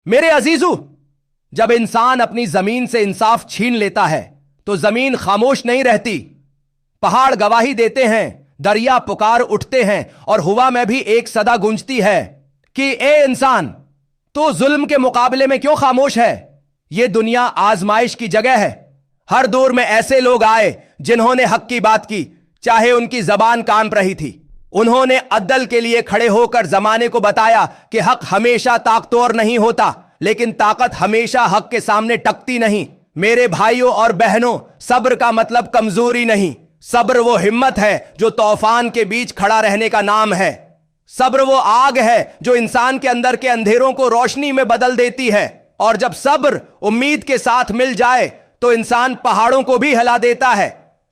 मेरे अजीजों, जब इंसान अपनी जमीन से इंसाफ छीन लेता है तो जमीन खामोश नहीं रहती। पहाड़ गवाही देते हैं, दरिया पुकार उठते हैं और हुआ में भी एक सदा गूंजती है कि ए इंसान, तो जुल्म के मुकाबले में क्यों खामोश है। यह दुनिया आजमाइश की जगह है। हर दौर में ऐसे लोग आए जिन्होंने हक की बात की, चाहे उनकी जबान कांप रही थी। उन्होंने अदल के लिए खड़े होकर जमाने को बताया कि हक हमेशा ताकतवर नहीं होता, लेकिन ताकत हमेशा हक के सामने टकती नहीं। मेरे भाइयों और बहनों, सब्र का मतलब कमजोरी नहीं। सब्र वो हिम्मत है जो तूफान के बीच खड़ा रहने का नाम है। सब्र वो आग है जो इंसान के अंदर के अंधेरों को रोशनी में बदल देती है। और जब सब्र उम्मीद के साथ मिल जाए तो इंसान पहाड़ों को भी हिला देता है।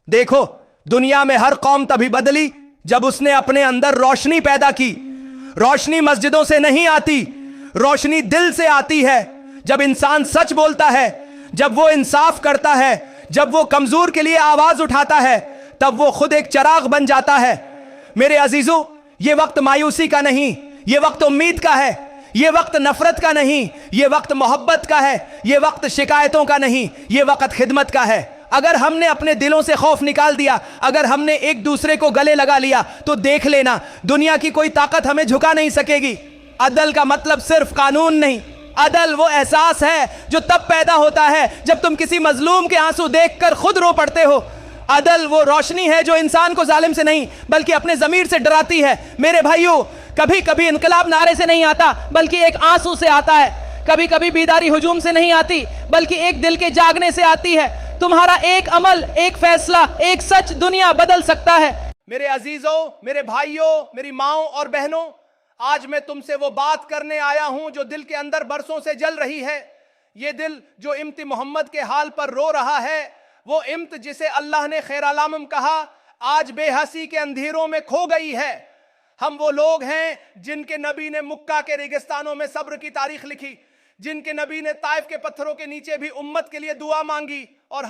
देखो, दुनिया में हर कौम तभी बदली जब उसने अपने अंदर रोशनी पैदा की। रोशनी मस्जिदों से नहीं आती, रोशनी दिल से आती है। जब इंसान सच बोलता है, जब वो इंसाफ करता है, जब वो कमजोर के लिए आवाज उठाता है, तब वो खुद एक चिराग बन जाता है। मेरे अजीजों, ये वक्त मायूसी का नहीं, ये वक्त उम्मीद का है। ये वक्त नफरत का नहीं, ये वक्त मोहब्बत का है। ये वक्त शिकायतों का नहीं, ये वक्त खिदमत का है। अगर हमने अपने दिलों से खौफ निकाल दिया, अगर हमने एक दूसरे को गले लगा लिया, तो देख लेना, दुनिया की कोई ताकत हमें झुका नहीं सकेगी। अदल का मतलब सिर्फ कानून नहीं, अदल वो एहसास है जो तब पैदा होता है जब तुम किसी मजलूम के आंसू देखकर खुद रो पड़ते हो। अदल वो रोशनी है जो इंसान को जालिम से नहीं बल्कि अपने जमीर से डराती है। मेरे भाइयों, कभी कभी इनकलाब नारे से नहीं आता बल्कि एक आंसू से आता है। कभी कभी बीदारी हुजूम से नहीं आती बल्कि एक दिल के जागने से आती है। तुम्हारा एक अमल, एक फैसला, एक सच दुनिया बदल सकता है। मेरे अजीजों, मेरे भाइयों, मेरी माओ और बहनों, आज मैं तुमसे वो बात करने आया हूं जो दिल के अंदर बरसों से जल रही है। ये दिल जो इम्त मोहम्मद के हाल पर रो रहा है, वो इम्त जिसे अल्लाह ने खैरालामम कहा, आज बेहसी के अंधेरों में खो गई है। हम वो लोग हैं जिनके नबी ने मुक्का के रेगिस्तानों में सब्र की तारीख लिखी, जिनके नबी ने ताइफ के पत्थरों के नीचे भी उम्मत के लिए दुआ मांगी। और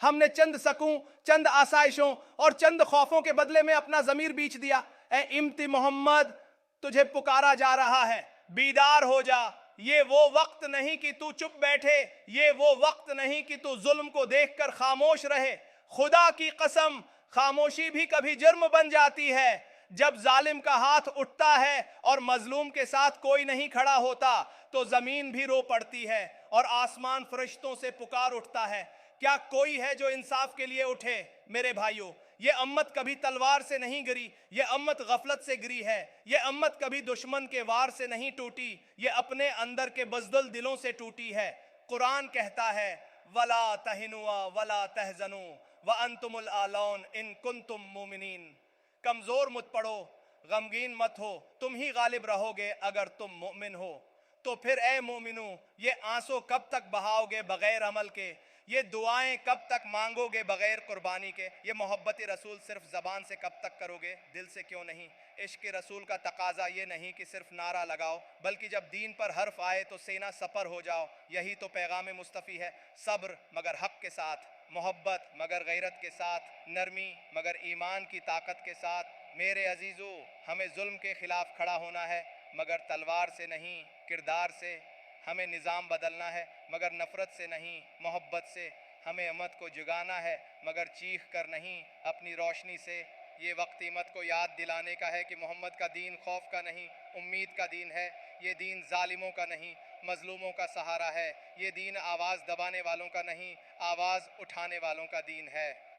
हमने चंद सकूं, चंद आसाइशों और चंद खौफों के बदले में अपना जमीर बीच दिया। ए इम्ति मोहम्मद, तुझे पुकारा जा रहा है, बीदार हो जा। ये वो वक्त नहीं कि तू चुप बैठे, ये वो वक्त नहीं कि तू जुल्म को देखकर खामोश रहे। खुदा की कसम, खामोशी भी कभी जुर्म बन जाती है। जब जालिम का हाथ उठता है और मजलूम के साथ कोई नहीं खड़ा होता, तो जमीन भी रो पड़ती है और आसमान फरिश्तों से पुकार उठता है। क्या कोई है जो इंसाफ के लिए उठे? मेरे भाइयों, ये अम्मत कभी तलवार से नहीं गिरी, ये अम्मत गफलत से गिरी है। ये अम्मत कभी दुश्मन के वार से नहीं टूटी, ये अपने अंदर के बज़दुल दिलों से टूटी है। कुरान कहता है, वला तहिनुआ वला तहजनु व अंतुमुल आलौन इन कुंतुम मोमिनीन। कमजोर मत पड़ो, गमगीन मत हो, तुम ही गालिब रहोगे अगर तुम मोमिन हो। तो फिर ए मोमिनू, ये आंसू कब तक बहाओगे बगैर अमल के? ये दुआएं कब तक मांगोगे बगैर कुर्बानी के? ये मोहब्बत रसूल सिर्फ ज़बान से कब तक करोगे, दिल से क्यों नहीं? इश्क रसूल का तकाजा ये नहीं कि सिर्फ नारा लगाओ, बल्कि जब दीन पर हर्फ आए तो सेना सपर हो जाओ। यही तो पैगाम मुस्तफ़ी है। सब्र मगर हक के साथ, मोहब्बत मगर गैरत के साथ, नरमी मगर ईमान की ताकत के साथ। मेरे अजीज़ों, हमें जुल्म के ख़िलाफ़ खड़ा होना है, मगर तलवार से नहीं, किरदार से। हमें निज़ाम बदलना है, मगर नफ़रत से नहीं, मोहब्बत से। हमें अमत को जगाना है, मगर चीख कर नहीं, अपनी रोशनी से। ये वक्त इमत को याद दिलाने का है कि मोहम्मद का दीन खौफ का नहीं, उम्मीद का दीन है। ये दीन जालिमों का नहीं, मजलूमों का सहारा है। ये दीन आवाज़ दबाने वालों का नहीं, आवाज़ उठाने वालों का दीन है।